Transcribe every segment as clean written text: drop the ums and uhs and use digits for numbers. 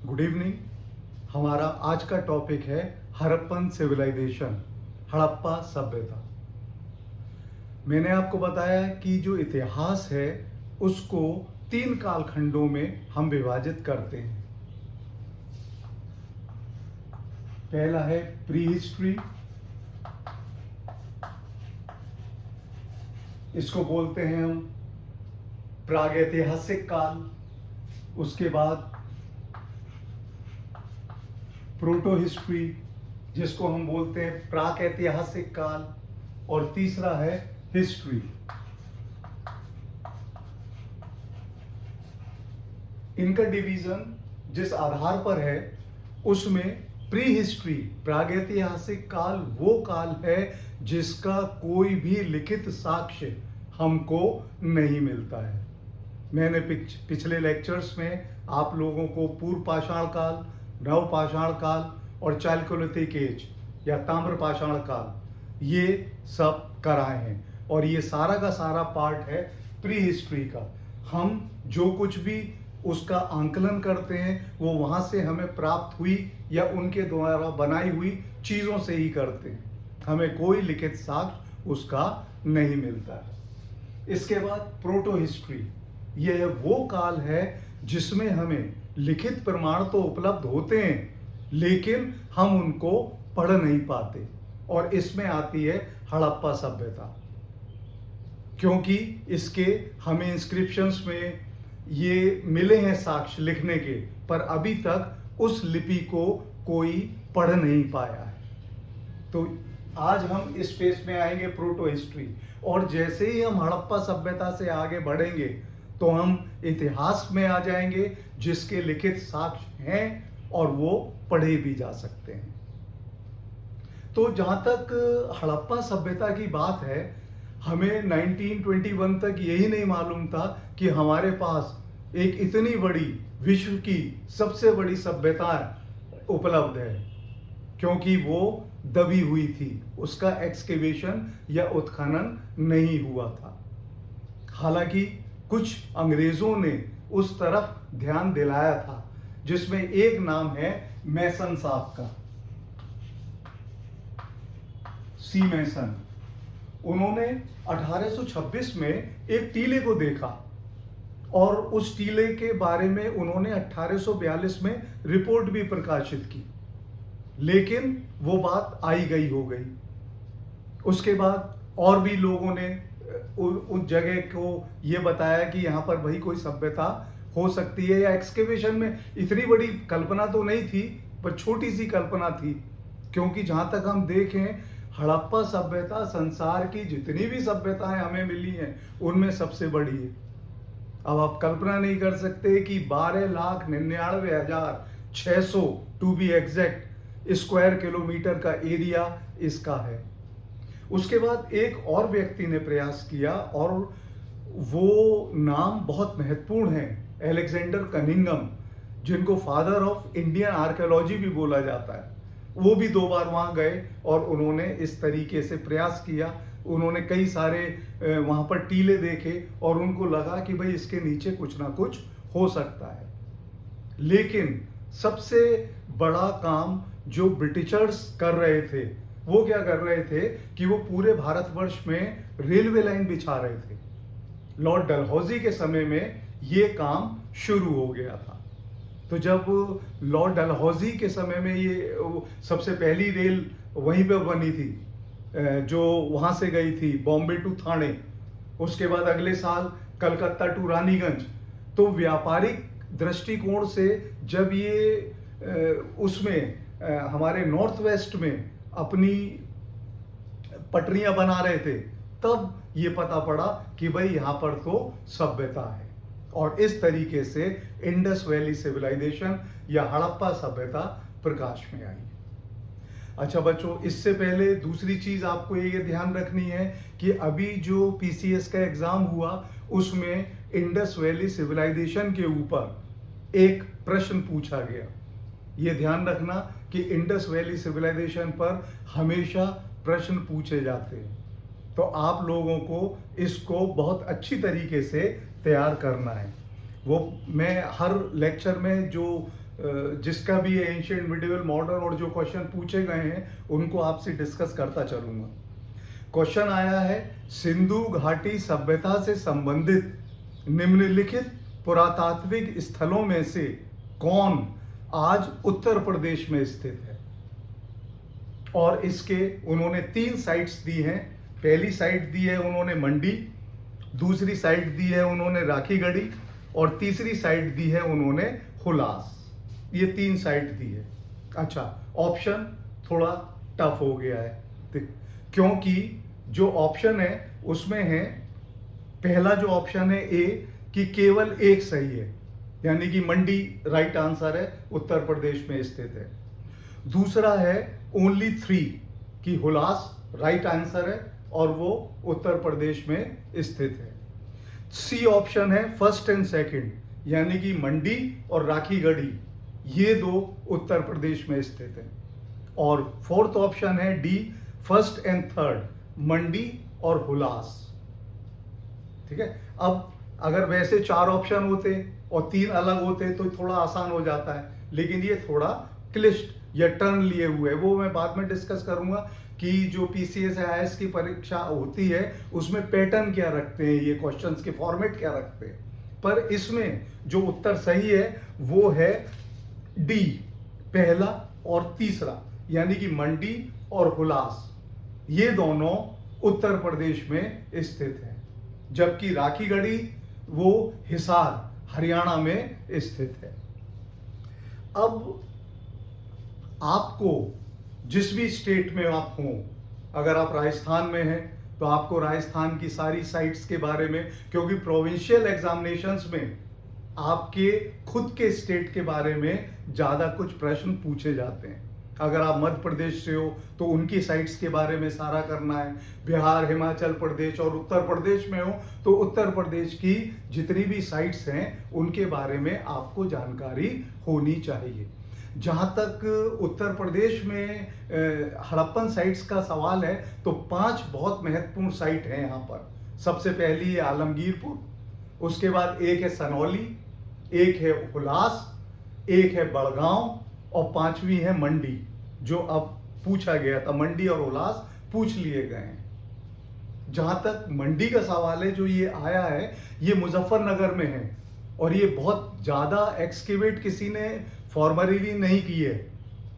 Good evening. हमारा आज का टॉपिक है हड़प्पन सिविलाइजेशन, हड़प्पा सभ्यता। मैंने आपको बताया कि जो इतिहास है उसको 3 कालखंडों में हम विभाजित करते हैं। पहला है प्री हिस्ट्री, इसको बोलते हैं हम प्रागैतिहासिक काल। उसके बाद प्रोटो हिस्ट्री, जिसको हम बोलते हैं प्राक ऐतिहासिक काल। और तीसरा है हिस्ट्री। इनका डिवीजन जिस आधार पर है उसमें प्री हिस्ट्री, प्रागैतिहासिक काल, वो काल है जिसका कोई भी लिखित साक्ष्य हमको नहीं मिलता है। मैंने पिछले लेक्चर्स में आप लोगों को पूर्व पाषाण काल, नव पाषाण काल और चालकोलिथिक एज या ताम्र पाषाण काल ये सब कराए हैं, और ये सारा का सारा पार्ट है प्री हिस्ट्री का। हम जो कुछ भी उसका आंकलन करते हैं वो वहाँ से हमें प्राप्त हुई या उनके द्वारा बनाई हुई चीज़ों से ही करते हैं, हमें कोई लिखित साक्ष्य उसका नहीं मिलता है। इसके बाद प्रोटो हिस्ट्री, यह वो काल है जिसमें हमें लिखित प्रमाण तो उपलब्ध होते हैं लेकिन हम उनको पढ़ नहीं पाते, और इसमें आती है हड़प्पा सभ्यता। क्योंकि इसके हमें इंस्क्रिप्शंस में ये मिले हैं साक्ष्य लिखने के, पर अभी तक उस लिपि को कोई पढ़ नहीं पाया है। तो आज हम इस फेस में आएंगे प्रोटो हिस्ट्री, और जैसे ही हम हड़प्पा सभ्यता से आगे बढ़ेंगे तो हम इतिहास में आ जाएंगे जिसके लिखित साक्ष्य हैं और वो पढ़े भी जा सकते हैं। तो जहाँ तक हड़प्पा सभ्यता की बात है, हमें 1921 तक यही नहीं मालूम था कि हमारे पास एक इतनी बड़ी विश्व की सबसे बड़ी सभ्यता उपलब्ध है, क्योंकि वो दबी हुई थी, उसका एक्सकेवेशन या उत्खनन नहीं हुआ था। हालांकि कुछ अंग्रेजों ने उस तरफ ध्यान दिलाया था, जिसमें एक नाम है मैसन साहब का, सी मैसन। उन्होंने 1826 में एक टीले को देखा और उस टीले के बारे में उन्होंने 1842 में रिपोर्ट भी प्रकाशित की, लेकिन वो बात आई गई हो गई। उसके बाद और भी लोगों ने उस जगह को ये बताया कि यहाँ पर भाई कोई सभ्यता हो सकती है, या एक्सकेवेशन में इतनी बड़ी कल्पना तो नहीं थी पर छोटी सी कल्पना थी, क्योंकि जहाँ तक हम देखें हड़प्पा सभ्यता संसार की जितनी भी सभ्यताएं हमें मिली हैं उनमें सबसे बड़ी है। अब आप कल्पना नहीं कर सकते कि 12,99,600 to be exact square kilometre का एरिया इसका है। उसके बाद एक और व्यक्ति ने प्रयास किया, और वो नाम बहुत महत्वपूर्ण है, अलेक्जेंडर कनिंघम, जिनको फादर ऑफ इंडियन आर्कियोलॉजी भी बोला जाता है। वो भी 2 बार वहाँ गए और उन्होंने इस तरीके से प्रयास किया। उन्होंने कई सारे वहाँ पर टीले देखे और उनको लगा कि भाई इसके नीचे कुछ ना कुछ हो सकता है। लेकिन सबसे बड़ा काम जो ब्रिटिशर्स कर रहे थे वो क्या कर रहे थे कि वो पूरे भारतवर्ष में रेलवे लाइन बिछा रहे थे। लॉर्ड डलहौजी के समय में ये काम शुरू हो गया था। तो जब लॉर्ड डलहौजी के समय में ये सबसे पहली रेल वहीं पे बनी थी, जो वहाँ से गई थी बॉम्बे टू थाने, उसके बाद अगले साल कलकत्ता टू रानीगंज। तो व्यापारिक दृष्टिकोण से जब ये उसमें हमारे नॉर्थ वेस्ट में अपनी पटरियां बना रहे थे, तब ये पता पड़ा कि भाई यहाँ पर तो सभ्यता है, और इस तरीके से इंडस वैली सिविलाइजेशन या हड़प्पा सभ्यता प्रकाश में आई। अच्छा बच्चों, इससे पहले दूसरी चीज आपको ये ध्यान रखनी है कि अभी जो पीसीएस का एग्जाम हुआ उसमें इंडस वैली सिविलाइजेशन के ऊपर एक प्रश्न पूछा गया। ये ध्यान रखना कि इंडस वैली सिविलाइजेशन पर हमेशा प्रश्न पूछे जाते हैं, तो आप लोगों को इसको बहुत अच्छी तरीके से तैयार करना है। वो मैं हर लेक्चर में जो जिसका भी एंशियंट, मिडिवल, मॉडर्न और जो क्वेश्चन पूछे गए हैं उनको आपसे डिस्कस करता चलूंगा। क्वेश्चन आया है, सिंधु घाटी सभ्यता से संबंधित निम्नलिखित पुरातात्विक स्थलों में से कौन आज उत्तर प्रदेश में स्थित है? और इसके उन्होंने 3 साइट्स दी हैं। पहली साइट दी है उन्होंने मंडी, दूसरी साइट दी है उन्होंने राखीगढ़ी और तीसरी साइट दी है उन्होंने हुलास। ये 3 साइट दी है। अच्छा, ऑप्शन थोड़ा टफ हो गया है क्योंकि जो ऑप्शन है उसमें है, पहला जो ऑप्शन है ए कि केवल एक सही है, यानी कि मंडी राइट आंसर है, उत्तर प्रदेश में स्थित है। दूसरा है ओनली 3 कि हुलास राइट आंसर है और वो उत्तर प्रदेश में स्थित है। सी ऑप्शन है फर्स्ट एंड सेकंड, यानी कि मंडी और राखीगढ़ी, ये 2 उत्तर प्रदेश में स्थित है। और फोर्थ ऑप्शन है डी फर्स्ट एंड थर्ड, मंडी और हुलास। ठीक है। अब अगर वैसे 4 ऑप्शन होते और 3 अलग होते तो थोड़ा आसान हो जाता है, लेकिन ये थोड़ा क्लिष्ट या टर्न लिए हुए, वो मैं बाद में डिस्कस करूंगा कि जो पीसीएस आईएएस की परीक्षा होती है उसमें पैटर्न क्या रखते हैं, ये क्वेश्चंस के फॉर्मेट क्या रखते हैं। पर इसमें जो उत्तर सही है वो है डी, पहला और तीसरा, यानी कि मंडी और हुलास, ये दोनों उत्तर प्रदेश में स्थित हैं, जबकि राखीगढ़ी वो हिसार हरियाणा में स्थित है। अब आपको जिस भी स्टेट में आप हों, अगर आप राजस्थान में हैं तो आपको राजस्थान की सारी साइट्स के बारे में, क्योंकि प्रोविंशियल एग्जामिनेशंस में आपके खुद के स्टेट के बारे में ज़्यादा कुछ प्रश्न पूछे जाते हैं। अगर आप मध्य प्रदेश से हो तो उनकी साइट्स के बारे में सारा करना है, बिहार, हिमाचल प्रदेश और उत्तर प्रदेश में हो तो उत्तर प्रदेश की जितनी भी साइट्स हैं उनके बारे में आपको जानकारी होनी चाहिए। जहाँ तक उत्तर प्रदेश में हड़प्पन साइट्स का सवाल है तो 5 बहुत महत्वपूर्ण साइट हैं यहाँ पर। सबसे पहली है आलमगीरपुर, उसके बाद एक है सनौली, एक है हुलास, एक है बड़गांव और 5वीं है मंडी, जो अब पूछा गया था। मंडी और हुलास पूछ लिए गए हैं। जहां तक मंडी का सवाल है, जो ये आया है ये मुजफ्फरनगर में है और ये बहुत ज्यादा एक्सकेवेट किसी ने फॉर्मली नहीं की है,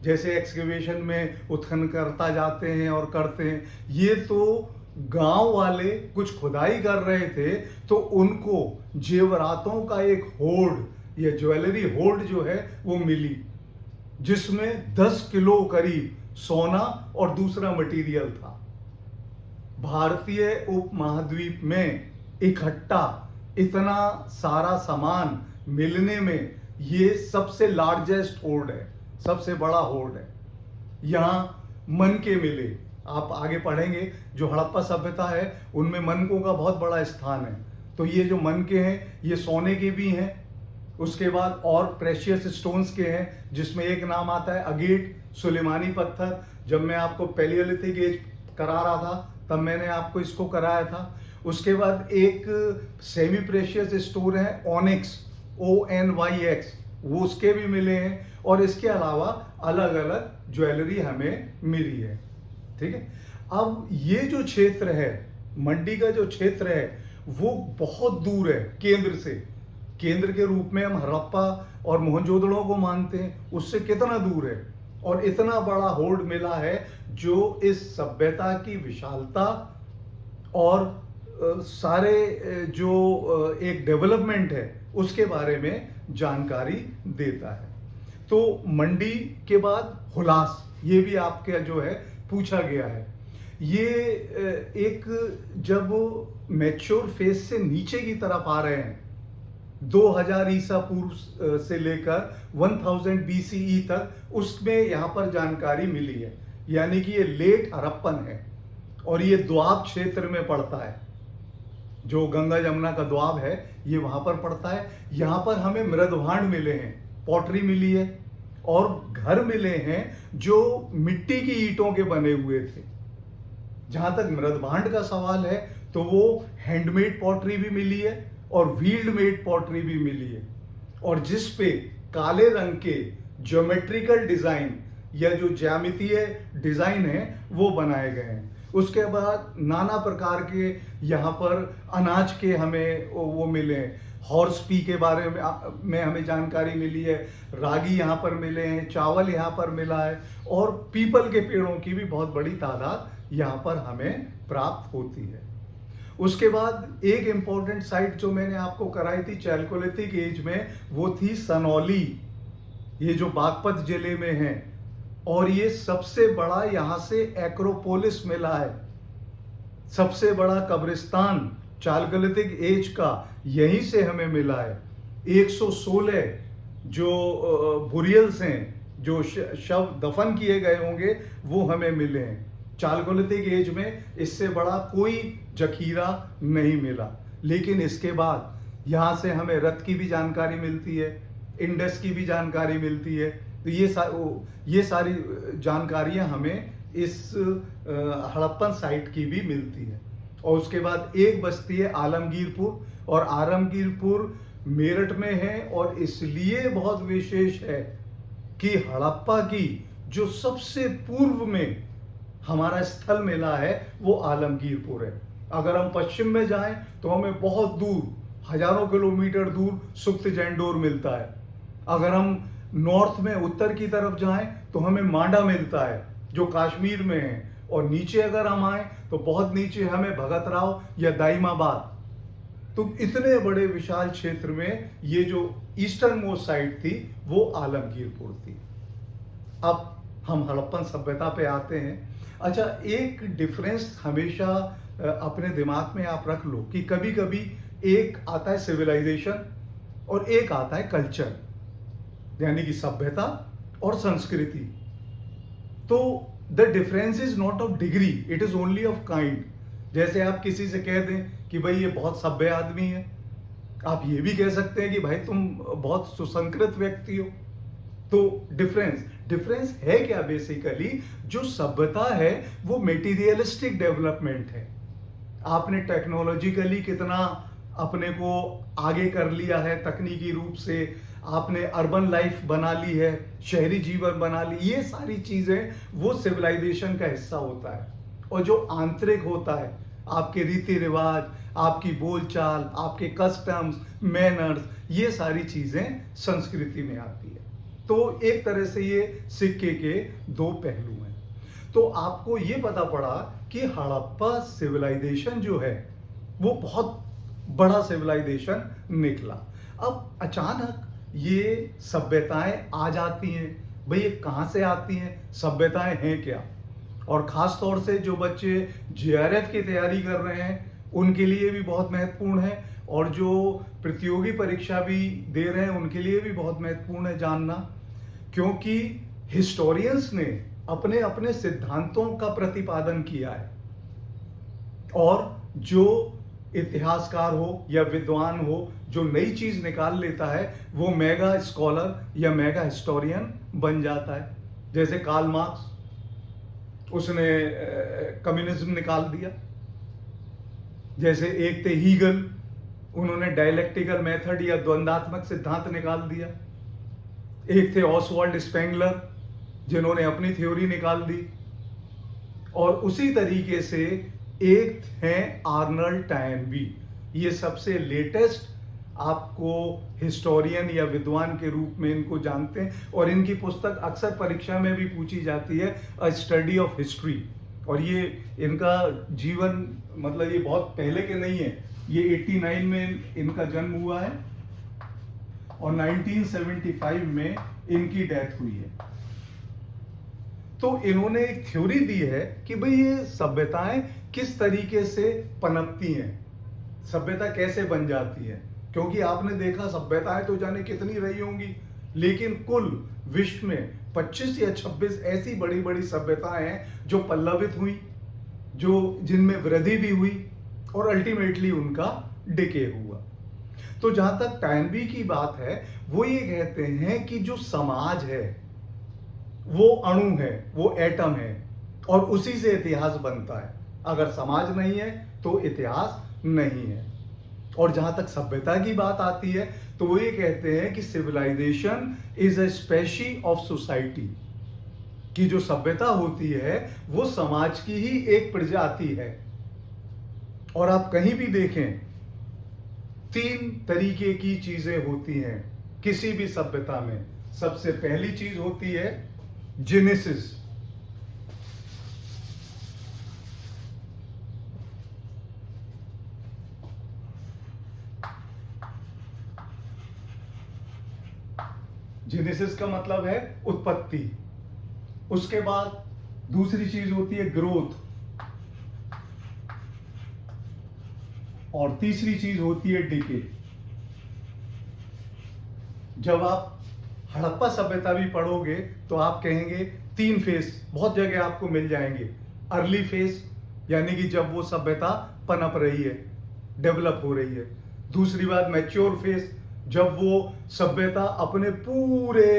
जैसे एक्सकेवेशन में उत्खनन करता जाते हैं और करते हैं। ये तो गांव वाले कुछ खुदाई कर रहे थे तो उनको जेवरातों का एक होर्ड या ज्वेलरी होर्ड जो है वो मिली, जिसमें 10 किलो करीब सोना और दूसरा मटेरियल था। भारतीय उपमहाद्वीप में इकट्ठा इतना सारा सामान मिलने में ये सबसे लार्जेस्ट होर्ड है, सबसे बड़ा होर्ड है। यहाँ मनके मिले, आप आगे पढ़ेंगे जो हड़प्पा सभ्यता है उनमें मनकों का बहुत बड़ा स्थान है। तो ये जो मनके हैं ये सोने के भी हैं, उसके बाद और प्रेशियस स्टोन्स के हैं, जिसमें एक नाम आता है अगेट सुलेमानी पत्थर। जब मैं आपको पैलियोलिथिक एज करा रहा था तब मैंने आपको इसको कराया था। उसके बाद एक सेमी प्रेशियस स्टोन है ओनिक्स, ONYX, वो उसके भी मिले हैं। और इसके अलावा अलग अलग ज्वेलरी हमें मिली है। ठीक है। अब ये जो क्षेत्र है, मंडी का जो क्षेत्र है वो बहुत दूर है केंद्र से। केंद्र के रूप में हम हड़प्पा और मोहनजोदड़ो को मानते हैं, उससे कितना दूर है। और इतना बड़ा होल्ड मिला है जो इस सभ्यता की विशालता और सारे जो एक डेवलपमेंट है उसके बारे में जानकारी देता है। तो मंडी के बाद हुलास, ये भी आपके जो है पूछा गया है। ये एक जब मैच्योर फेज से नीचे की तरफ आ रहे हैं, 2000 ईसा पूर्व से लेकर 1000 BCE तक, उसमें यहाँ पर जानकारी मिली है। यानी कि ये लेट हड़प्पन है और ये द्वाब क्षेत्र में पड़ता है। जो गंगा जमुना का द्वाब है ये वहां पर पड़ता है। यहाँ पर हमें मृदभांड मिले हैं, पॉटरी मिली है और घर मिले हैं जो मिट्टी की ईंटों के बने हुए थे। जहां तक मृदभांड का सवाल है तो वो हैंडमेड पॉटरी भी मिली है और व्हील्ड मेड पॉटरी भी मिली है। और जिस पे काले रंग के ज्योमेट्रिकल डिजाइन या जो ज्यामितीय डिजाइन है वो बनाए गए हैं। उसके बाद नाना प्रकार के यहाँ पर अनाज के हमें वो मिले, हॉर्स पी के बारे में हमें जानकारी मिली है, रागी यहाँ पर मिले हैं, चावल यहाँ पर मिला है, और पीपल के पेड़ों की भी बहुत बड़ी तादाद यहाँ पर हमें प्राप्त होती है। उसके बाद एक इम्पोर्टेंट साइट जो मैंने आपको कराई थी चैल्कोलिथिक एज में, वो थी सनौली, ये जो बागपत जिले में है, और ये सबसे बड़ा यहाँ से एक्रोपोलिस मिला है। सबसे बड़ा कब्रिस्तान चाल्कोलिथिक एज का यहीं से हमें मिला है। 116 जो बुरियल्स हैं, जो शव दफन किए गए होंगे, वो हमें मिले हैं। चाल्कोलिथिक एज में इससे बड़ा कोई जखीरा नहीं मिला। लेकिन इसके बाद यहाँ से हमें रथ की भी जानकारी मिलती है, इंडस की भी जानकारी मिलती है। तो ये सारी जानकारियाँ हमें इस हड़प्पन साइट की भी मिलती है। और उसके बाद एक बस्ती है आलमगीरपुर, और आलमगीरपुर मेरठ में है, और इसलिए बहुत विशेष है कि हड़प्पा की जो सबसे पूर्व में हमारा स्थल मिला है वो आलमगीरपुर है। अगर हम पश्चिम में जाएं तो हमें बहुत दूर, हजारों किलोमीटर दूर सुक्त जैंडोर मिलता है। अगर हम नॉर्थ में उत्तर की तरफ जाएं तो हमें मांडा मिलता है जो कश्मीर में है, और नीचे अगर हम आए तो बहुत नीचे हमें भगत राव या दाइमाबाद। तो इतने बड़े विशाल क्षेत्र में ये जो ईस्टर्न मोस्ट साइड थी वो आलमगीरपुर थी। अब हम हड़प्पन सभ्यता पे आते हैं। अच्छा, एक डिफरेंस हमेशा अपने दिमाग में आप रख लो कि कभी कभी एक आता है सिविलाइजेशन और एक आता है कल्चर, यानी कि सभ्यता और संस्कृति। तो the difference is not of degree, it is only of kind. जैसे आप किसी से कह दें कि भाई ये बहुत सभ्य आदमी है, आप ये भी कह सकते हैं कि भाई तुम बहुत सुसंस्कृत व्यक्ति हो। तो डिफरेंस है क्या? बेसिकली जो सभ्यता है वो मेटीरियलिस्टिक डेवलपमेंट है। आपने टेक्नोलॉजिकली कितना अपने को आगे कर लिया है तकनीकी रूप से, आपने अर्बन लाइफ बना ली है, शहरी जीवन बना ली, ये सारी चीजें वो सिविलाइजेशन का हिस्सा होता है। और जो आंतरिक होता है, आपके रीति रिवाज, आपकी बोलचाल, आपके कस्टम्स, मैनर्स, ये सारी चीजें संस्कृति में आती है। तो एक तरह से ये सिक्के के दो पहलू हैं। तो आपको ये पता पड़ा कि हड़प्पा सिविलाइजेशन जो है वो बहुत बड़ा सिविलाइजेशन निकला। अब अचानक ये सभ्यताएं आ जाती हैं। भाई ये कहाँ से आती हैं? सभ्यताएं हैं क्या? और ख़ास तौर से जो बच्चे जेआरएफ की तैयारी कर रहे हैं उनके लिए भी बहुत महत्वपूर्ण है, और जो प्रतियोगी परीक्षा भी दे रहे हैं उनके लिए भी बहुत महत्वपूर्ण है जानना, क्योंकि हिस्टोरियंस ने अपने अपने सिद्धांतों का प्रतिपादन किया है। और जो इतिहासकार हो या विद्वान हो जो नई चीज निकाल लेता है वो मेगा स्कॉलर या मेगा हिस्टोरियन बन जाता है। जैसे कार्ल मार्क्स, उसने कम्युनिज्म निकाल दिया। जैसे एक थे हीगल, उन्होंने डायलेक्टिकल मेथड या द्वंद्वात्मक सिद्धांत निकाल दिया। एक थे ऑसवाल्ड स्पेंगलर, जिन्होंने अपनी थ्योरी निकाल दी। और उसी तरीके से एक हैं आर्नल्ड टॉयनबी, ये सबसे लेटेस्ट आपको हिस्टोरियन या विद्वान के रूप में इनको जानते हैं, और इनकी पुस्तक अक्सर परीक्षा में भी पूछी जाती है, अ स्टडी ऑफ हिस्ट्री। और ये इनका जीवन मतलब ये बहुत पहले के नहीं है, ये 89 में इनका जन्म हुआ है और 1975 में इनकी डेथ हुई है। तो इन्होंने एक थ्योरी दी है कि भाई ये सभ्यताएं किस तरीके से पनपती हैं, सभ्यता कैसे बन जाती है। क्योंकि आपने देखा सभ्यताएं तो जाने कितनी रही होंगी, लेकिन कुल विश्व में 25 या 26 ऐसी बड़ी बड़ी सभ्यताएं हैं जो पल्लवित हुई, जो जिनमें वृद्धि भी हुई और अल्टीमेटली उनका डिके हुआ। तो जहां तक टॉयनबी की बात है, वो ये कहते हैं कि जो समाज है वो अणु है, वो एटम है, और उसी से इतिहास बनता है। अगर समाज नहीं है तो इतिहास नहीं है। और जहां तक सभ्यता की बात आती है तो वो ये कहते हैं कि civilisation is a species of society, कि जो सभ्यता होती है वो समाज की ही एक प्रजाति है। और आप कहीं भी देखें, तीन तरीके की चीजें होती हैं किसी भी सभ्यता में। सबसे पहली चीज होती है जेनेसिस। जेनेसिस का मतलब है उत्पत्ति। उसके बाद दूसरी चीज होती है ग्रोथ, और तीसरी चीज होती है डिके। जब आप हड़प्पा सभ्यता भी पढ़ोगे तो आप कहेंगे तीन फेस बहुत जगह आपको मिल जाएंगे। अर्ली फेस यानी कि जब वो सभ्यता पनप रही है, डेवलप हो रही है। दूसरी बात मैच्योर फेस, जब वो सभ्यता अपने पूरे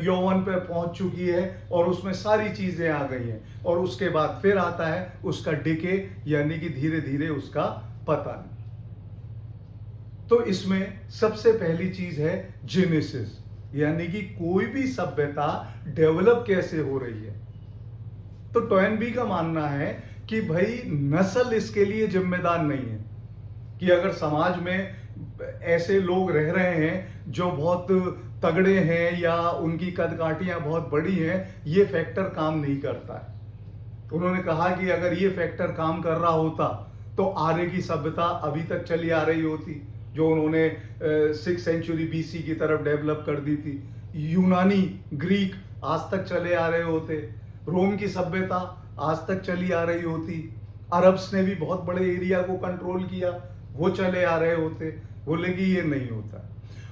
यौवन पर पहुंच चुकी है और उसमें सारी चीजें आ गई हैं। और उसके बाद फिर आता है उसका डिके, यानी कि धीरे धीरे उसका पतन। तो इसमें सबसे पहली चीज है जेनेसिस, यानी कि कोई भी सभ्यता डेवलप कैसे हो रही है। तो टॉयनबी का मानना है कि भाई नस्ल इसके लिए जिम्मेदार नहीं है, कि अगर समाज में ऐसे लोग रह रहे हैं जो बहुत तगड़े हैं या उनकी कदकाठियां बहुत बड़ी हैं, ये फैक्टर काम नहीं करता है। उन्होंने कहा कि अगर ये फैक्टर काम कर रहा होता तो आर्य की सभ्यता अभी तक चली आ रही होती, जो उन्होंने 6th सेंचुरी BC की तरफ डेवलप कर दी थी। यूनानी, ग्रीक आज तक चले आ रहे होते। रोम की सभ्यता आज तक चली आ रही होती। अरब्स ने भी बहुत बड़े एरिया को कंट्रोल किया, वो चले आ रहे होते। बोले कि ये नहीं होता।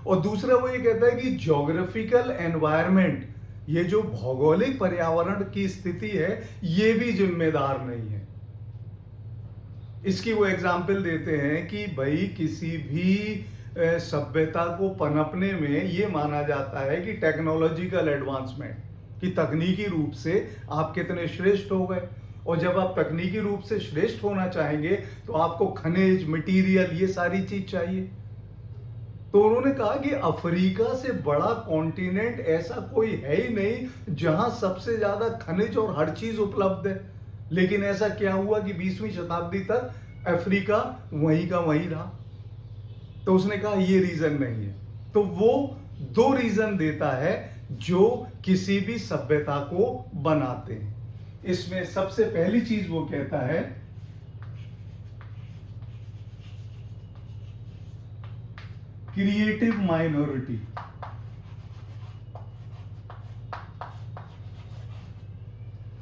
और दूसरा वो ये कहता है कि ज्योग्राफिकल एनवायरनमेंट, ये जो भौगोलिक पर्यावरण की स्थिति है, ये भी जिम्मेदार नहीं है। इसकी वो एग्जाम्पल देते हैं कि भाई किसी भी सभ्यता को पनपने में ये माना जाता है कि टेक्नोलॉजिकल एडवांसमेंट, कि तकनीकी रूप से आप कितने श्रेष्ठ हो गए। और जब आप तकनीकी रूप से श्रेष्ठ होना चाहेंगे तो आपको खनिज, मटेरियल, ये सारी चीज चाहिए। तो उन्होंने कहा कि अफ्रीका से बड़ा कॉन्टिनेंट ऐसा कोई है ही नहीं जहां सबसे ज्यादा खनिज और हर चीज उपलब्ध है। लेकिन ऐसा क्या हुआ कि 20वीं शताब्दी तक अफ्रीका वहीं का वहीं रहा। तो उसने कहा ये रीजन नहीं है। तो वो दो रीजन देता है जो किसी भी सभ्यता को बनाते हैं। इसमें सबसे पहली चीज वो कहता है क्रिएटिव माइनॉरिटी।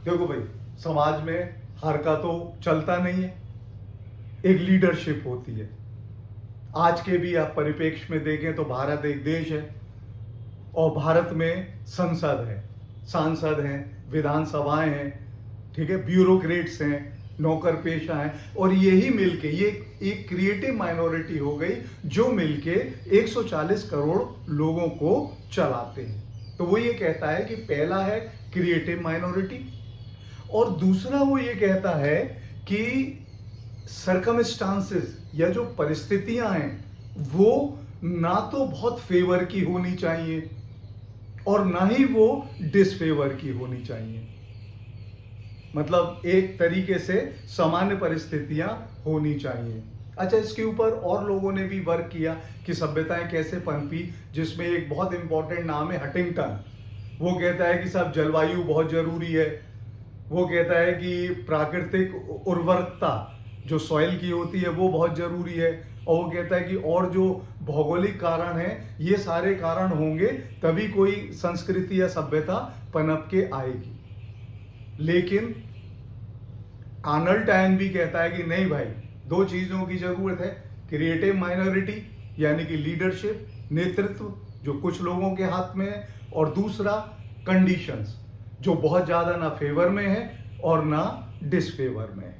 देखो भाई, समाज में हर का तो चलता नहीं है, एक लीडरशिप होती है। आज के भी आप परिप्रेक्ष्य में देखें तो भारत एक देश है और भारत में संसद है, सांसद हैं, विधानसभाएं हैं, ठीक है, ब्यूरोक्रेट्स हैं, नौकर पेशा हैं, और यही मिलके ये एक क्रिएटिव माइनॉरिटी हो गई जो मिलके 140 करोड़ लोगों को चलाते हैं। तो वो ये कहता है कि पहला है क्रिएटिव माइनॉरिटी, और दूसरा वो ये कहता है कि सर्कमस्टांसेस या जो परिस्थितियां हैं वो ना तो बहुत फेवर की होनी चाहिए और ना ही वो डिसफेवर की होनी चाहिए। मतलब एक तरीके से सामान्य परिस्थितियां होनी चाहिए। अच्छा, इसके ऊपर और लोगों ने भी वर्क किया कि सभ्यताएं कैसे पनपी, जिसमें एक बहुत इंपॉर्टेंट नाम है हटिंगटन। वो कहता है कि सब जलवायु बहुत जरूरी है। वो कहता है कि प्राकृतिक उर्वरकता जो सॉइल की होती है वो बहुत जरूरी है। और वो कहता है कि और जो भौगोलिक कारण है, ये सारे कारण होंगे तभी कोई संस्कृति या सभ्यता पनप के आएगी। लेकिन आर्नल्ड टॉयनबी कहता है कि नहीं भाई, दो चीजों की जरूरत है, क्रिएटिव माइनॉरिटी यानी कि लीडरशिप, नेतृत्व जो कुछ लोगों के हाथ में है, और दूसरा कंडीशंस जो बहुत ज्यादा ना फेवर में है और ना डिसफेवर में है।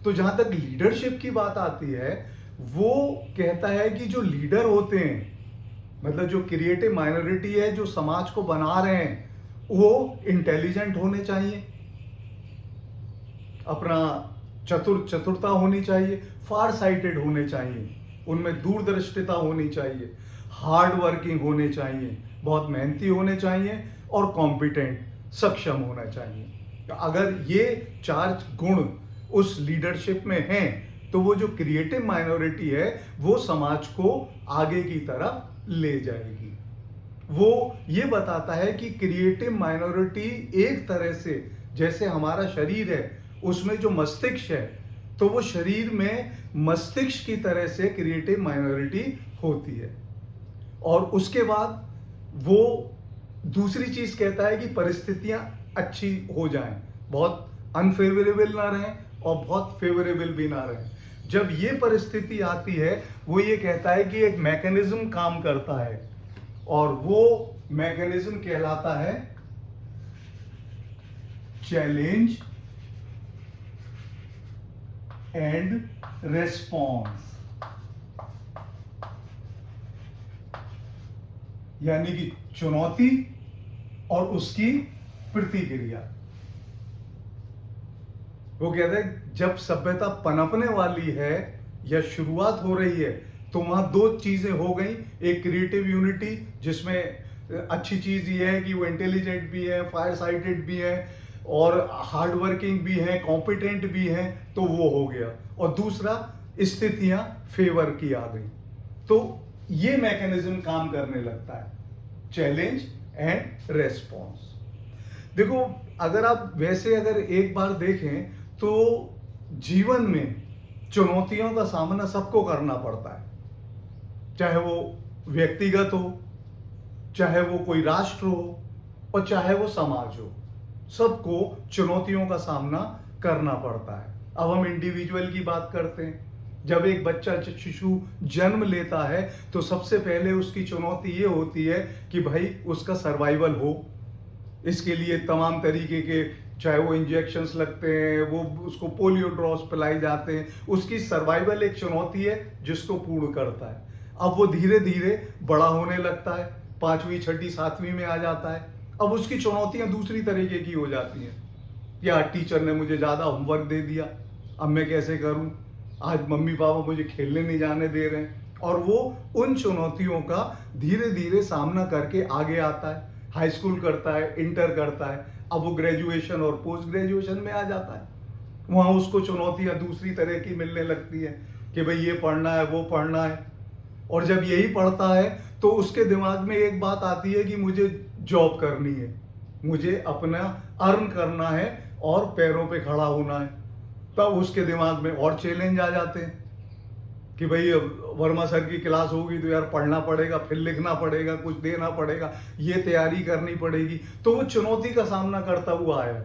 तो जहां तक लीडरशिप की बात आती है, वो कहता है कि जो लीडर होते हैं, मतलब जो क्रिएटिव माइनॉरिटी है जो समाज को बना रहे हैं, वो इंटेलिजेंट होने चाहिए, अपना चतुरता होनी चाहिए, फार साइटेड होने चाहिए, उनमें दूरदृष्टिता होनी चाहिए, हार्ड वर्किंग होने चाहिए, बहुत मेहनती होने चाहिए और कॉम्पिटेंट सक्षम होना चाहिए। तो अगर ये 4 गुण उस लीडरशिप में हैं तो वो जो क्रिएटिव माइनॉरिटी है वो समाज को आगे की तरफ ले जाएगी। वो ये बताता है कि क्रिएटिव माइनॉरिटी एक तरह से, जैसे हमारा शरीर है उसमें जो मस्तिष्क है, तो वो शरीर में मस्तिष्क की तरह से क्रिएटिव माइनॉरिटी होती है। और उसके बाद वो दूसरी चीज कहता है कि परिस्थितियां अच्छी हो जाएं, बहुत अनफेवरेबल ना रहें और बहुत फेवरेबल भी ना रहें। जब ये परिस्थिति आती है वो ये कहता है कि एक मैकेनिज्म काम करता है और वो मैकेनिज्म कहलाता है चैलेंज एंड रेस्पॉन्स, यानी कि चुनौती और उसकी प्रतिक्रिया। वो कहते हैं जब सभ्यता पनपने वाली है या शुरुआत हो रही है तो वहां 2 चीजें हो गई, एक क्रिएटिव यूनिटी जिसमें अच्छी चीज ये है कि वो इंटेलिजेंट भी है, फायर साइटेड भी है और हार्ड वर्किंग भी है, कॉम्पिटेंट भी है, तो वो हो गया। और दूसरा स्थितियां फेवर की आ गई, तो ये मैकेनिज्म काम करने लगता है, चैलेंज एंड रेस्पॉन्स। देखो अगर आप वैसे अगर एक बार देखें तो जीवन में चुनौतियों का सामना सबको करना पड़ता है, चाहे वो व्यक्तिगत हो, चाहे वो कोई राष्ट्र हो और चाहे वो समाज हो, सबको चुनौतियों का सामना करना पड़ता है। अब हम इंडिविजुअल की बात करते हैं। जब एक बच्चा शिशु जन्म लेता है तो सबसे पहले उसकी चुनौती ये होती है कि भाई उसका सर्वाइवल हो। इसके लिए तमाम तरीके के, चाहे वो इंजेक्शंस लगते हैं, वो उसको पोलियो ड्रॉप्स पिलाए जाते हैं, उसकी सर्वाइवल एक चुनौती है जिसको पूर्ण करता है। अब वो धीरे धीरे बड़ा होने लगता है, 5वीं 6ठी 7वीं में आ जाता है। अब उसकी चुनौतियां दूसरी तरीके की हो जाती हैं। या टीचर ने मुझे ज़्यादा होमवर्क दे दिया, अब मैं कैसे करूं, आज मम्मी पापा मुझे खेलने नहीं जाने दे रहे हैं, और वो उन चुनौतियों का धीरे धीरे सामना करके आगे आता है, हाई स्कूल करता है, इंटर करता है, अब वो ग्रेजुएशन और पोस्ट ग्रेजुएशन में आ जाता है। वहाँ उसको चुनौतियाँ दूसरी तरह की मिलने लगती है कि भाई ये पढ़ना है, वो पढ़ना है। और जब यही पढ़ता है तो उसके दिमाग में एक बात आती है कि मुझे जॉब करनी है, मुझे अपना अर्न करना है और पैरों पे खड़ा होना है। तब उसके दिमाग में और चैलेंज आ जाते हैं कि भाई अब वर्मा सर की क्लास होगी तो यार पढ़ना पड़ेगा, फिर लिखना पड़ेगा, कुछ देना पड़ेगा, ये तैयारी करनी पड़ेगी। तो वो चुनौती का सामना करता हुआ आया,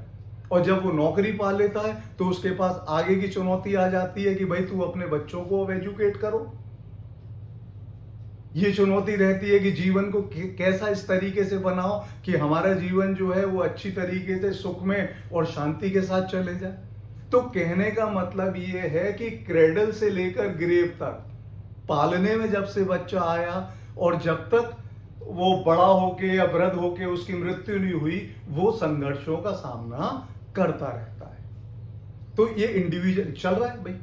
और जब वो नौकरी पा लेता है तो उसके पास आगे की चुनौती आ जाती है कि भाई तू अपने बच्चों को अब एजुकेट करो। ये चुनौती रहती है कि जीवन को कैसा इस तरीके से बनाओ कि हमारा जीवन जो है वो अच्छी तरीके से सुख में और शांति के साथ चले जाए। तो कहने का मतलब ये है कि क्रेडल से लेकर ग्रेव तक, पालने में जब से बच्चा आया और जब तक वो बड़ा होके या वृद्ध होके उसकी मृत्यु नहीं हुई, वो संघर्षों का सामना करता रहता है। तो ये इंडिविजुअल चल रहा है भाई,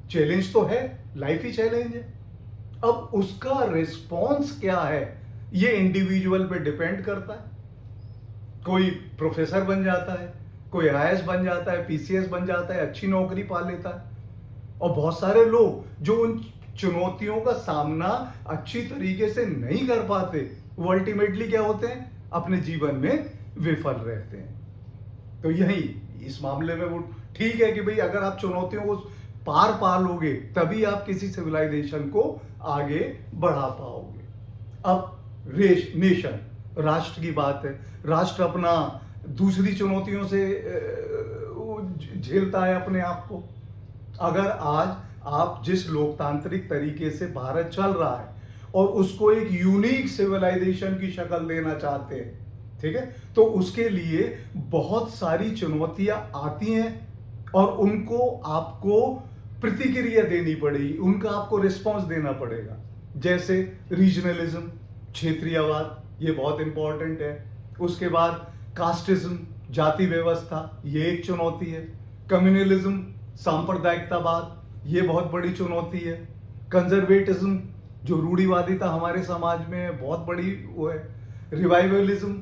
चैलेंज तो है, लाइफ ही चैलेंज है। अब उसका रिस्पॉन्स क्या है ये इंडिविजुअल पे डिपेंड करता है। कोई प्रोफेसर बन जाता है, कोई आईएएस बन जाता है, पीसीएस बन जाता है, अच्छी नौकरी पा लेता है, और बहुत सारे लोग जो उन चुनौतियों का सामना अच्छी तरीके से नहीं कर पाते, वो अल्टीमेटली क्या होते हैं, अपने जीवन में विफल रहते हैं। तो यही इस मामले में वो ठीक है कि भाई अगर आप चुनौतियों को पार पा लोगे तभी आप किसी सिविलाइजेशन को आगे बढ़ा पाओगे। अब नेशन, राष्ट्र की बात है। राष्ट्र अपना दूसरी चुनौतियों से झेलता है अपने आप को। अगर आज आप जिस लोकतांत्रिक तरीके से भारत चल रहा है और उसको एक यूनिक सिविलाइजेशन की शक्ल देना चाहते हैं, ठीक है, तो उसके लिए बहुत सारी चुनौतियां आती हैं और उनको आपको प्रतिक्रिया देनी पड़ेगी, उनका आपको रिस्पॉन्स देना पड़ेगा। जैसे रीजनलिज्म, क्षेत्रीयवाद, ये बहुत इंपॉर्टेंट है। उसके बाद कास्टिज्म, जाति व्यवस्था, ये एक चुनौती है। कम्युनलिज्म, सांप्रदायिकतावाद, ये बहुत बड़ी चुनौती है। कंजर्वेटिज्म, जो रूढ़िवादिता हमारे समाज में है, बहुत बड़ी वो है। रिवाइवलिज्म,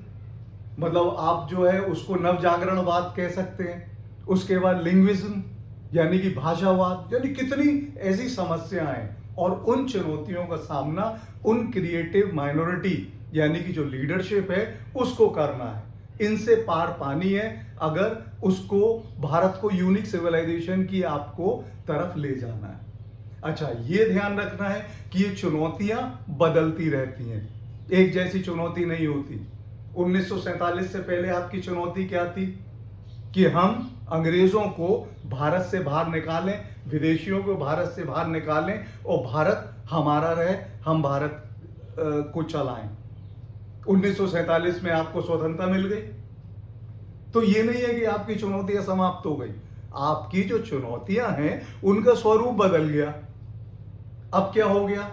मतलब आप जो है उसको नव जागरणवाद कह सकते हैं। उसके बाद लिंग्विज्म यानी कि भाषावाद, यानी कितनी ऐसी समस्याएं हैं। और उन चुनौतियों का सामना उन क्रिएटिव माइनॉरिटी यानी कि जो लीडरशिप है उसको करना है। इनसे पार पानी है अगर उसको भारत को यूनिक सिविलाइजेशन की आपको तरफ ले जाना है। अच्छा, ये ध्यान रखना है कि ये चुनौतियां बदलती रहती हैं, एक जैसी चुनौती नहीं होती। 1947 से पहले आपकी चुनौती क्या थी कि हम अंग्रेजों को भारत से बाहर निकालें, विदेशियों को भारत से बाहर निकालें और भारत हमारा रहे, हम भारत को चलाएं। 1947 में आपको स्वतंत्रता मिल गई, तो ये नहीं है कि आपकी चुनौतियां समाप्त हो गई। आपकी जो चुनौतियां हैं उनका स्वरूप बदल गया। अब क्या हो गया,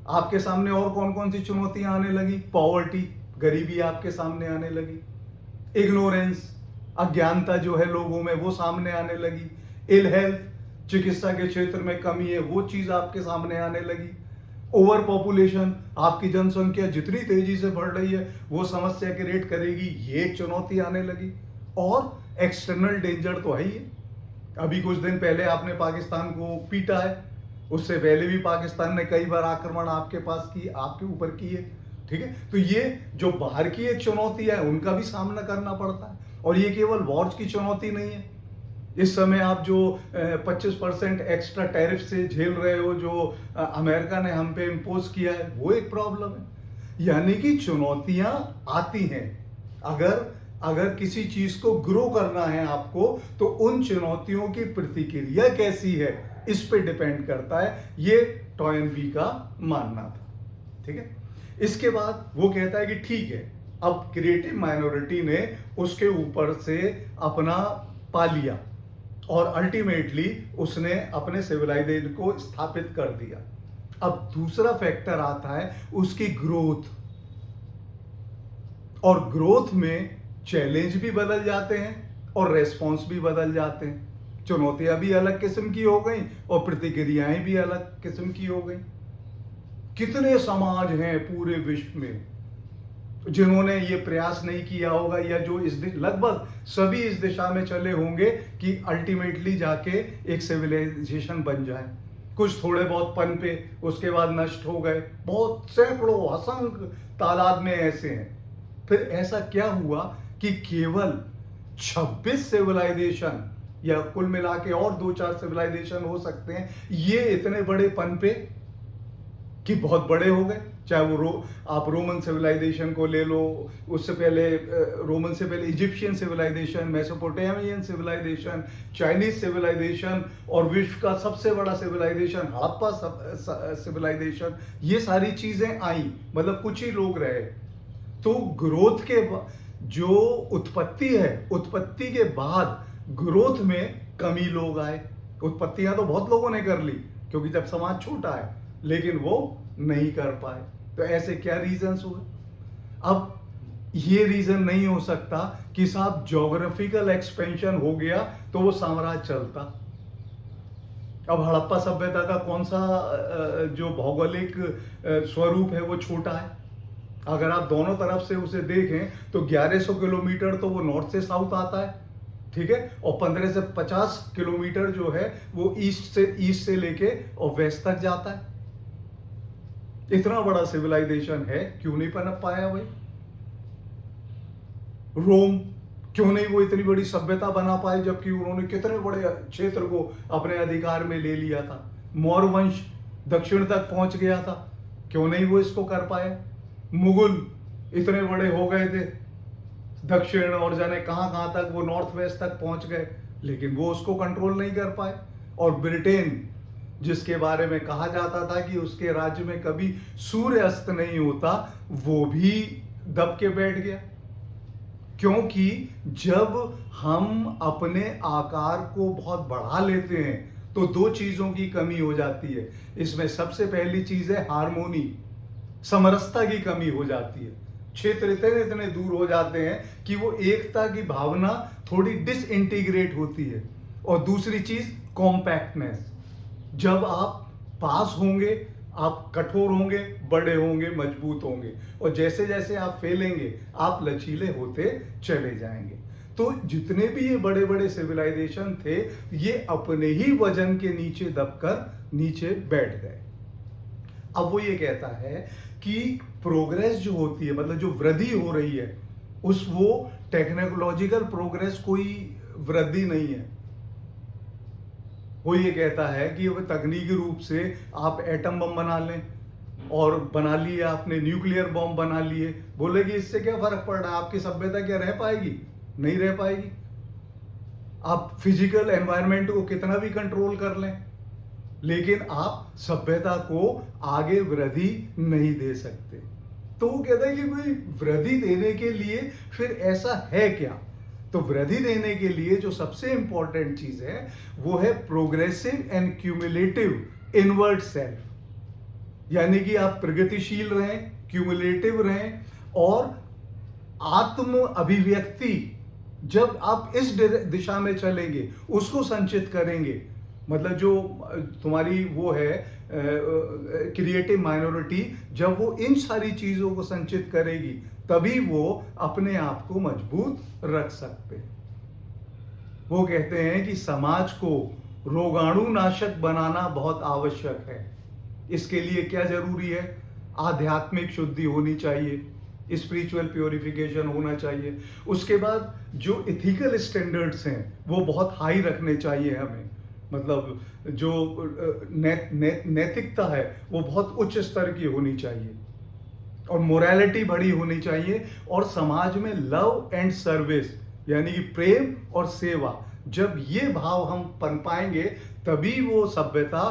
आपके सामने और कौन कौन सी चुनौतियां आने लगी? पॉवर्टी, गरीबी आपके सामने आने लगी। इग्नोरेंस, अज्ञानता जो है लोगों में वो सामने आने लगी। इल हेल्थ, चिकित्सा के क्षेत्र में कमी है, वो चीज आपके सामने आने लगी। ओवर पॉपुलेशन, आपकी जनसंख्या जितनी तेजी से बढ़ रही है वो समस्या क्रिएट करेगी, ये एक चुनौती आने लगी। और एक्सटर्नल डेंजर तो है ही है। अभी कुछ दिन पहले आपने पाकिस्तान को पीटा है, उससे पहले भी पाकिस्तान ने कई बार आक्रमण आपके पास की, आपके ऊपर किए। ठीक है, तो ये जो बाहर की एक चुनौती है उनका भी सामना करना पड़ता है। और ये केवल वॉर्स की चुनौती नहीं है। इस समय आप जो 25% एक्स्ट्रा टैरिफ से झेल रहे हो, जो अमेरिका ने हम पे इम्पोज किया है, वो एक प्रॉब्लम है। यानी कि चुनौतियां आती हैं। अगर किसी चीज को ग्रो करना है आपको, तो उन चुनौतियों की प्रतिक्रिया कैसी है इस पे डिपेंड करता है। ये टॉयनबी का मानना था। ठीक है, इसके बाद वो कहता है कि ठीक है, अब क्रिएटिव माइनॉरिटी ने उसके ऊपर से अपना पा लिया और अल्टीमेटली उसने अपने सिविलाइजेशन को स्थापित कर दिया। अब दूसरा फैक्टर आता है उसकी ग्रोथ, और ग्रोथ में चैलेंज भी बदल जाते हैं और रेस्पॉन्स भी बदल जाते हैं। चुनौतियां भी अलग किस्म की हो गई और प्रतिक्रियाएं भी अलग किस्म की हो गई। कितने समाज हैं पूरे विश्व में जिन्होंने ये प्रयास नहीं किया होगा, या जो लगभग सभी इस दिशा में चले होंगे कि अल्टीमेटली जाके एक सिविलाइजेशन बन जाए। कुछ थोड़े बहुत पन पे, उसके बाद नष्ट हो गए। बहुत सैकड़ों असंख्य तादाद में ऐसे हैं। फिर ऐसा क्या हुआ कि केवल 26 सिविलाइजेशन, या कुल मिला के और 2-4 सिविलाइजेशन हो सकते हैं, ये इतने बड़े पन पे कि बहुत बड़े हो गए। चाहे वो आप रोमन सिविलाइजेशन को ले लो, उससे पहले रोमन से पहले Egyptian civilisation, Mesopotamian civilisation, Chinese civilisation, और विश्व का सबसे बड़ा सिविलाइजेशन हड़प्पा सिविलाइजेशन, ये सारी चीजें आई। मतलब कुछ ही लोग रहे। तो ग्रोथ के जो उत्पत्ति है, उत्पत्ति के बाद ग्रोथ में कमी लोग आए। उत्पत्तियां तो बहुत लोगों ने कर ली क्योंकि जब समाज छोटा है, लेकिन वो नहीं कर पाए। तो ऐसे क्या रीजंस हुए? अब ये रीजन नहीं हो सकता कि साहब ज्योग्राफिकल एक्सपेंशन हो गया तो वो साम्राज्य चलता। अब हड़प्पा सभ्यता का कौन सा जो भौगोलिक स्वरूप है वो छोटा है। अगर आप दोनों तरफ से उसे देखें तो 1100 किलोमीटर तो वो नॉर्थ से साउथ आता है। ठीक है, और 15 से 50 किलोमीटर जो है वो ईस्ट से लेके और वेस्ट तक जाता है। इतना बड़ा सिविलाइजेशन है, क्यों नहीं पनप पाया भाई? रोम, क्यों नहीं वो इतनी बड़ी सभ्यता बना पाए, जबकि उन्होंने कितने बड़े क्षेत्र को अपने अधिकार में ले लिया था। मौर्य वंश दक्षिण तक पहुंच गया था, क्यों नहीं वो इसको कर पाए? मुगल इतने बड़े हो गए थे, दक्षिण और जाने कहां कहां तक वो नॉर्थ वेस्ट तक पहुंच गए, लेकिन वो उसको कंट्रोल नहीं कर पाए। और ब्रिटेन, जिसके बारे में कहा जाता था कि उसके राज्य में कभी सूर्य अस्त नहीं होता, वो भी दब के बैठ गया। क्योंकि जब हम अपने आकार को बहुत बढ़ा लेते हैं तो दो चीजों की कमी हो जाती है। इसमें सबसे पहली चीज है हार्मोनी, समरसता की कमी हो जाती है। क्षेत्र इतने इतने दूर हो जाते हैं कि वो एकता की भावना थोड़ी डिसइंटीग्रेट होती है। और दूसरी चीज कॉम्पैक्टनेस, जब आप पास होंगे, आप कठोर होंगे, बड़े होंगे, मजबूत होंगे, और जैसे जैसे आप फैलेंगे आप लचीले होते चले जाएंगे। तो जितने भी ये बड़े बड़े सिविलाइजेशन थे, ये अपने ही वजन के नीचे दबकर नीचे बैठ गए। अब वो ये कहता है कि प्रोग्रेस जो होती है, मतलब जो वृद्धि हो रही है, उस वो टेक्नोलॉजिकल प्रोग्रेस कोई वृद्धि नहीं है। वो ये कहता है कि वो तकनीकी रूप से आप एटम बम बना लें, और बना लिए आपने न्यूक्लियर बॉम्ब बना लिए, बोले कि इससे क्या फर्क पड़ रहा है, आपकी सभ्यता क्या रह पाएगी? नहीं रह पाएगी। आप फिजिकल एनवायरनमेंट को कितना भी कंट्रोल कर लें, लेकिन आप सभ्यता को आगे वृद्धि नहीं दे सकते। तो वो कहता है कि भाई वृद्धि देने के लिए फिर ऐसा है क्या? तो वृद्धि देने के लिए जो सबसे इंपॉर्टेंट चीज है वो है progressive and cumulative inward self. यानी कि आप प्रगतिशील रहें, क्यूमुलेटिव रहें, और आत्म अभिव्यक्ति जब आप इस दिशा में चलेंगे, उसको संचित करेंगे, मतलब जो तुम्हारी वो है क्रिएटिव माइनॉरिटी, जब वो इन सारी चीजों को संचित करेगी, तभी वो अपने आप को मजबूत रख सकते हैं। वो कहते हैं कि समाज को रोगाणु नाशक बनाना बहुत आवश्यक है। इसके लिए क्या जरूरी है? आध्यात्मिक शुद्धि होनी चाहिए, स्पिरिचुअल प्योरिफिकेशन होना चाहिए। उसके बाद जो इथिकल स्टैंडर्ड्स हैं वो बहुत हाई रखने चाहिए हमें, मतलब जो नैतिकता है वो बहुत उच्च स्तर की होनी चाहिए, और मोरालिटी बड़ी होनी चाहिए, और समाज में लव एंड सर्विस यानी कि प्रेम और सेवा, जब ये भाव हम पन पाएंगे तभी वो सभ्यता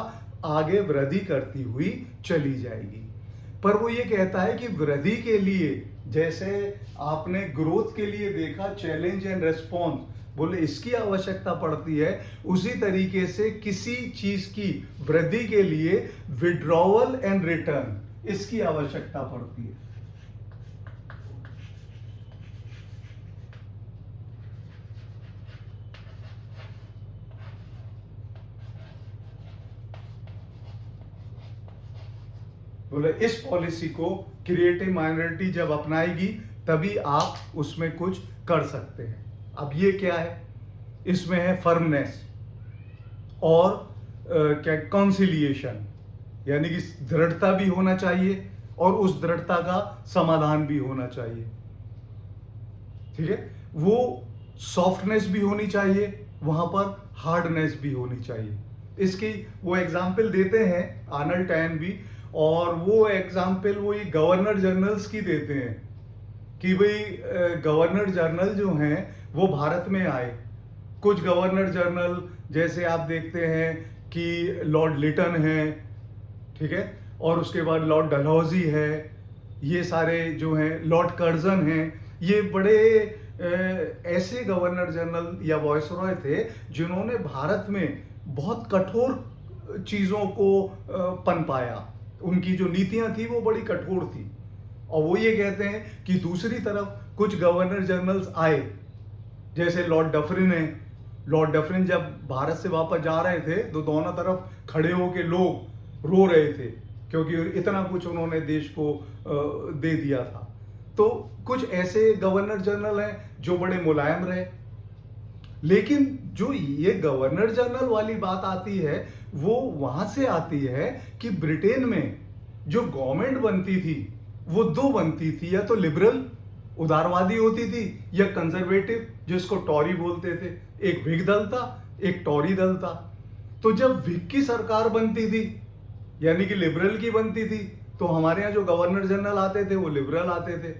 आगे वृद्धि करती हुई चली जाएगी। पर वो ये कहता है कि वृद्धि के लिए, जैसे आपने ग्रोथ के लिए देखा चैलेंज एंड रेस्पॉन्स, बोले इसकी आवश्यकता पड़ती है, उसी तरीके से किसी चीज की वृद्धि के लिए विड्रॉवल एंड रिटर्न, इसकी आवश्यकता पड़ती है। बोले इस पॉलिसी को क्रिएटिव माइनॉरिटी जब अपनाएगी तभी आप उसमें कुछ कर सकते हैं। अब ये क्या है? इसमें है फर्मनेस और क्या, कॉन्सिलिएशन, यानी कि दृढ़ता भी होना चाहिए और उस दृढ़ता का समाधान भी होना चाहिए। ठीक है, वो सॉफ्टनेस भी होनी चाहिए, वहां पर हार्डनेस भी होनी चाहिए। इसकी वो एग्जाम्पल देते हैं आर्नल्ड टैयनबी, और वो एग्जाम्पल वो ये गवर्नर जनरल्स की देते हैं कि भाई गवर्नर जनरल जो हैं वो भारत में आए। कुछ गवर्नर जनरल जैसे आप देखते हैं कि लॉर्ड लिटन है, ठीक है, और उसके बाद लॉर्ड डलहौजी है, ये सारे जो हैं, लॉर्ड कर्जन हैं, ये बड़े ऐसे गवर्नर जनरल या वायसरॉय थे जिन्होंने भारत में बहुत कठोर चीज़ों को पनपाया। उनकी जो नीतियां थी वो बड़ी कठोर थी। और वो ये कहते हैं कि दूसरी तरफ कुछ गवर्नर जनरल्स आए, जैसे लॉर्ड डफरिन है। लॉर्ड डफरिन जब भारत से वापस जा रहे थे तो दोनों तरफ खड़े होके लोग रो रहे थे, क्योंकि इतना कुछ उन्होंने देश को दे दिया था। तो कुछ ऐसे गवर्नर जनरल हैं जो बड़े मुलायम रहे। लेकिन जो ये गवर्नर जनरल वाली बात आती है वो वहां से आती है कि ब्रिटेन में जो गवर्नमेंट बनती थी वो दो बनती थी, या तो लिबरल उदारवादी होती थी, या कंजर्वेटिव जिसको टॉरी बोलते थे। एक व्हिग दल था, एक टॉरी दल था। तो जब व्हिग की सरकार बनती थी यानी कि लिबरल की बनती थी, तो हमारे यहाँ जो गवर्नर जनरल आते थे वो लिबरल आते थे,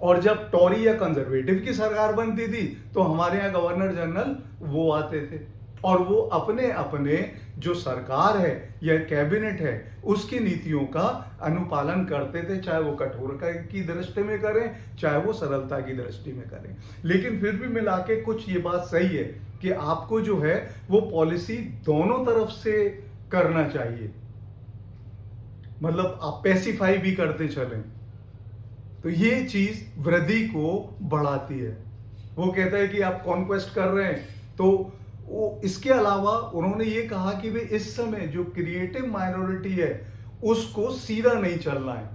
और जब टॉरी या कंजर्वेटिव की सरकार बनती थी तो हमारे यहाँ गवर्नर जनरल वो आते थे, और वो अपने अपने जो सरकार है या कैबिनेट है उसकी नीतियों का अनुपालन करते थे, चाहे वो कठोरता की दृष्टि में करें चाहे वो सरलता की दृष्टि में करें। लेकिन फिर भी मिला के कुछ ये बात सही है कि आपको जो है वो पॉलिसी दोनों तरफ से करना चाहिए, मतलब आप पैसिफाई भी करते चलें, तो ये चीज वृद्धि को बढ़ाती है। वो कहता है कि आप कॉन्क्वेस्ट कर रहे हैं तो वो इसके अलावा उन्होंने ये कहा कि वे इस समय जो क्रिएटिव माइनॉरिटी है उसको सीधा नहीं चलना है।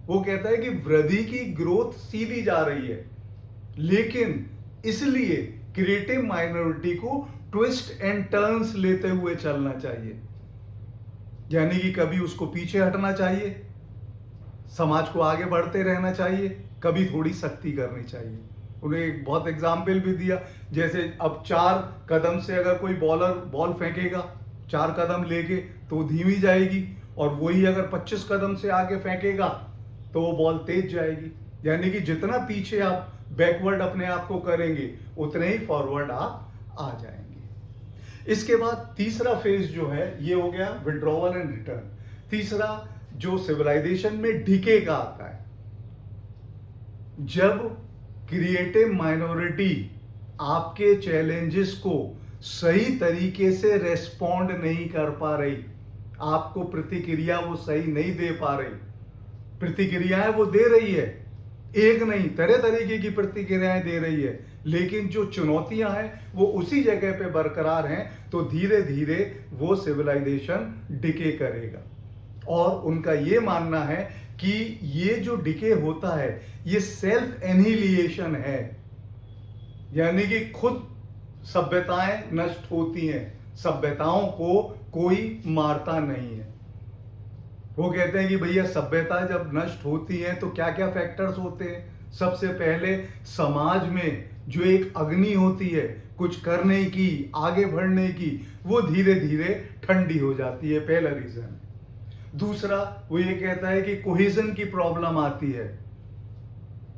वो कहता है कि वृद्धि की ग्रोथ सीधी जा रही है, लेकिन इसलिए क्रिएटिव माइनॉरिटी को ट्विस्ट एंड टर्न्स लेते हुए चलना चाहिए। यानी कि कभी उसको पीछे हटना चाहिए, समाज को आगे बढ़ते रहना चाहिए, कभी थोड़ी सख्ती करनी चाहिए। उन्हें एक बहुत एग्जाम्पल भी दिया, जैसे अब 4 कदम से अगर कोई बॉलर बॉल फेंकेगा 4 कदम लेके तो धीमी जाएगी, और वही अगर 25 कदम से आगे फेंकेगा तो वो बॉल तेज जाएगी। यानी कि जितना पीछे आप बैकवर्ड अपने आप को करेंगे उतने ही फॉरवर्ड आप आ जाएंगे। इसके बाद तीसरा फेज जो है ये हो गया विड्रॉवल एंड रिटर्न। तीसरा जो सिविलाइजेशन में डीके का आता है, जब क्रिएटिव माइनॉरिटी आपके चैलेंजेस को सही तरीके से रेस्पॉन्ड नहीं कर पा रही, आपको प्रतिक्रिया वो सही नहीं दे पा रही। प्रतिक्रियाएं वो दे रही है, एक नहीं तरह तरीके की प्रतिक्रियाएं दे रही है, लेकिन जो चुनौतियां हैं वो उसी जगह पे बरकरार हैं, तो धीरे धीरे वो सिविलाइजेशन डिके करेगा। और उनका ये मानना है कि ये जो डिके होता है ये सेल्फ एनिहिलिएशन है, यानी कि खुद सभ्यताएं नष्ट होती हैं, सभ्यताओं को कोई मारता नहीं है। वो कहते हैं कि भैया सभ्यता जब नष्ट होती है तो क्या क्या फैक्टर्स होते हैं। सबसे पहले समाज में जो एक अग्नि होती है कुछ करने की, आगे बढ़ने की, वो धीरे धीरे ठंडी हो जाती है, पहला रीजन। दूसरा वो ये कहता है कि कोहेजन की प्रॉब्लम आती है।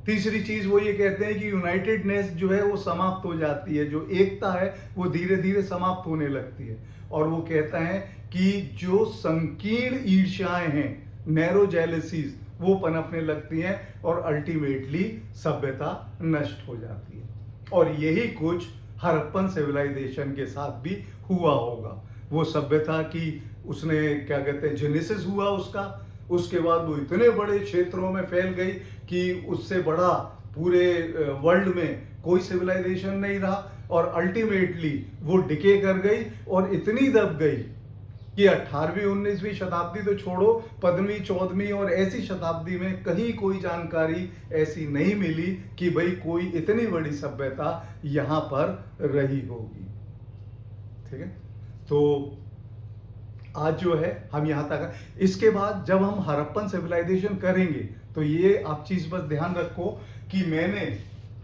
तीसरी चीज वो ये कहते हैं कि यूनाइटेडनेस जो है वो समाप्त हो जाती है, जो एकता है वो धीरे धीरे समाप्त होने लगती है। और वो कहता है कि जो संकीर्ण ईर्ष्याएं हैं, नैरो जेलसीज, वो पनपने लगती हैं और अल्टीमेटली सभ्यता नष्ट हो जाती है। और यही कुछ हड़प्पन सिविलाइजेशन के साथ भी हुआ होगा। वो सभ्यता की उसने क्या कहते हैं जेनेसिस हुआ उसका, उसके बाद वो इतने बड़े क्षेत्रों में फैल गई कि उससे बड़ा पूरे वर्ल्ड में कोई सिविलाइजेशन नहीं रहा, और अल्टीमेटली वो डिके कर गई और इतनी दब गई कि 18वीं 19वीं शताब्दी तो छोड़ो, 15वीं 14वीं और ऐसी शताब्दी में कहीं कोई जानकारी ऐसी नहीं मिली कि भाई कोई इतनी बड़ी सभ्यता यहाँ पर रही होगी। ठीक है, तो आज जो है हम यहाँ तक। इसके बाद जब हम हड़प्पन सिविलाइजेशन करेंगे तो ये आप चीज बस ध्यान रखो कि मैंने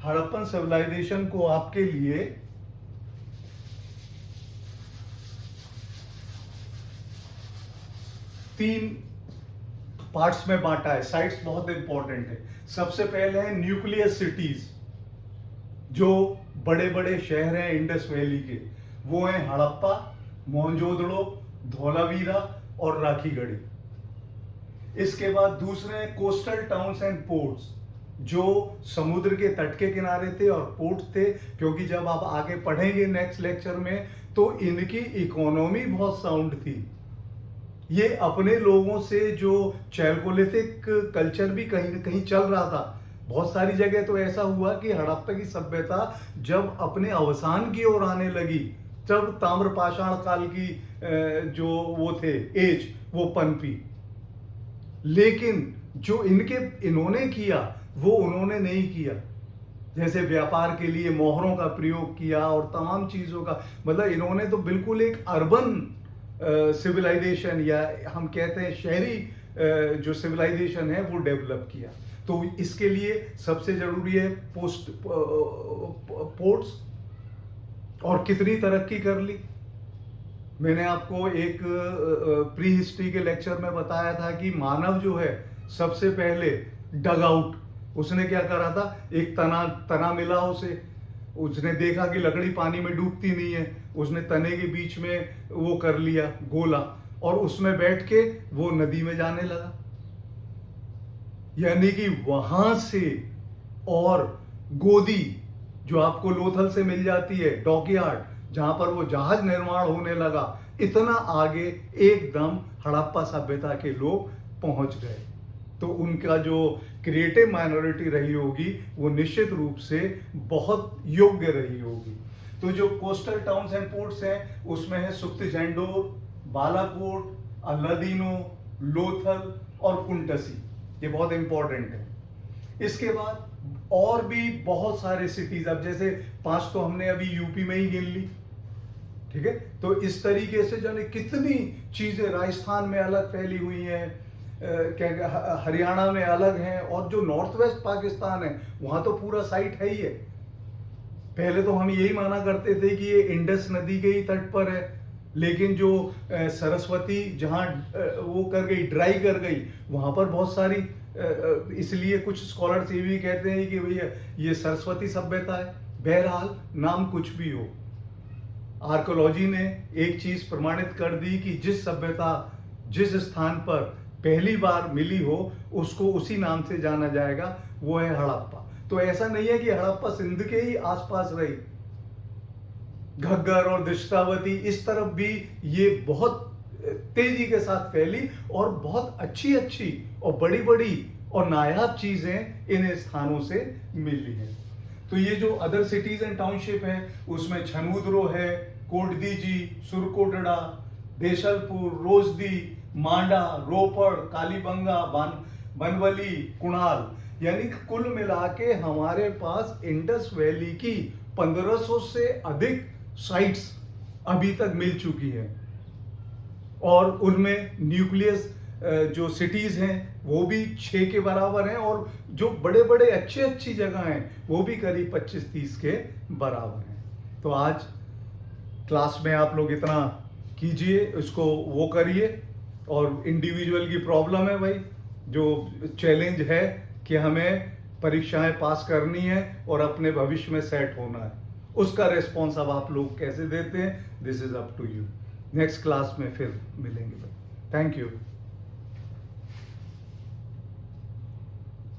हड़प्पन सिविलाइजेशन को आपके लिए तीन पार्ट्स में बांटा है। साइट्स बहुत इंपॉर्टेंट है। सबसे पहले है न्यूक्लियस सिटीज, जो बड़े बड़े शहर हैं इंडस वैली के, वो हैं हड़प्पा, मोहनजोदड़ो, धोलावीरा और राखीगढ़ी। इसके बाद दूसरे हैं कोस्टल टाउन्स एंड पोर्ट्स, जो समुद्र के तट के किनारे थे और पोर्ट थे, क्योंकि जब आप आगे पढ़ेंगे नेक्स्ट लेक्चर में तो इनकी इकोनॉमी बहुत साउंड थी। ये अपने लोगों से जो चैल्कोलिथिक कल्चर भी कहीं न कहीं चल रहा था। बहुत सारी जगह तो ऐसा हुआ कि हड़प्पा की सभ्यता जब अपने अवसान की ओर आने लगी, तब ताम्रपाषाण काल की जो वो थे एज, वो पनपी। लेकिन जो इन्होंने किया वो उन्होंने नहीं किया। जैसे व्यापार के लिए मोहरों का प्रयोग किया और तमाम चीजों का, मतलब इन्होंने तो बिल्कुल एक अर्बन सिविलाइजेशन या हम कहते हैं शहरी जो सिविलाइजेशन है वो डेवलप किया। तो इसके लिए सबसे जरूरी है पोर्ट्स। और कितनी तरक्की कर ली। मैंने आपको एक प्री हिस्ट्री के लेक्चर में बताया था कि मानव जो है सबसे पहले डग आउट, उसने क्या करा था, एक तना मिला उसे, उसने देखा कि लकड़ी पानी में डूबती नहीं है, उसने तने के बीच में वो कर लिया गोला और उसमें बैठ के वो नदी में जाने लगा। यानी कि वहां से, और गोदी जो आपको लोथल से मिल जाती है, डॉकयार्ड जहां पर वो जहाज निर्माण होने लगा, इतना आगे एकदम हड़प्पा सभ्यता के लोग पहुंच गए। तो उनका जो क्रिएटिव माइनॉरिटी रही होगी वो निश्चित रूप से बहुत योग्य रही होगी। तो जो कोस्टल टाउन्स एंड पोर्ट्स हैं उसमें है सुक्तिजेंडोर, बालाकोट, अल्लादीनो, लोथल और कुंटसी। ये बहुत इंपॉर्टेंट है। इसके बाद और भी बहुत सारे सिटीज, अब जैसे 5 तो हमने अभी यूपी में ही गिन ली, ठीक है। तो इस तरीके से जाने कितनी चीजें राजस्थान में अलग फैली हुई हैं, क्या हरियाणा में अलग हैं, और जो नॉर्थ वेस्ट पाकिस्तान है वहां तो पूरा साइट है ही है। पहले तो हम यही माना करते थे कि ये इंडस नदी के ही तट पर है, लेकिन जो सरस्वती जहाँ वो कर गई, ड्राई कर गई, वहां पर बहुत सारी इसलिए कुछ स्कॉलर्स ये भी कहते हैं कि भैया ये सरस्वती सभ्यता है। बहरहाल नाम कुछ भी हो, आर्कोलॉजी ने एक चीज प्रमाणित कर दी कि जिस सभ्यता जिस स्थान पर पहली बार मिली हो उसको उसी नाम से जाना जाएगा, वो है हड़प्पा। तो ऐसा नहीं है कि हड़प्पा सिंध के ही आसपास रही, घग्गर और दृष्टावती इस तरफ भी ये बहुत तेजी के साथ फैली और बहुत अच्छी अच्छी और बड़ी बड़ी और नायाब चीजें इन स्थानों से मिली हैं। तो ये जो अदर सिटीज एंड टाउनशिप हैं उसमें छनूदरो है, कोटदीजी, सुरकोटड़ा, देशलपुर, रोजदी, मांडा, रोपड़, कालीबंगा, बनवली, कुणाल, यानी कुल मिला के हमारे पास इंडस वैली की 1500 से अधिक साइट्स अभी तक मिल चुकी हैं, और उनमें न्यूक्लियस जो सिटीज हैं वो भी 6 के बराबर हैं, और जो बड़े बड़े अच्छी जगह हैं वो भी करीब 25-30 के बराबर हैं। तो आज क्लास में आप लोग इतना कीजिए, इसको वो करिए, और इंडिविजुअल की प्रॉब्लम है भाई, जो चैलेंज है कि हमें परीक्षाएं पास करनी है और अपने भविष्य में सेट होना है, उसका रेस्पॉन्स अब आप लोग कैसे देते हैं, this is up to you. Next class में फिर मिलेंगे भाई। Thank you.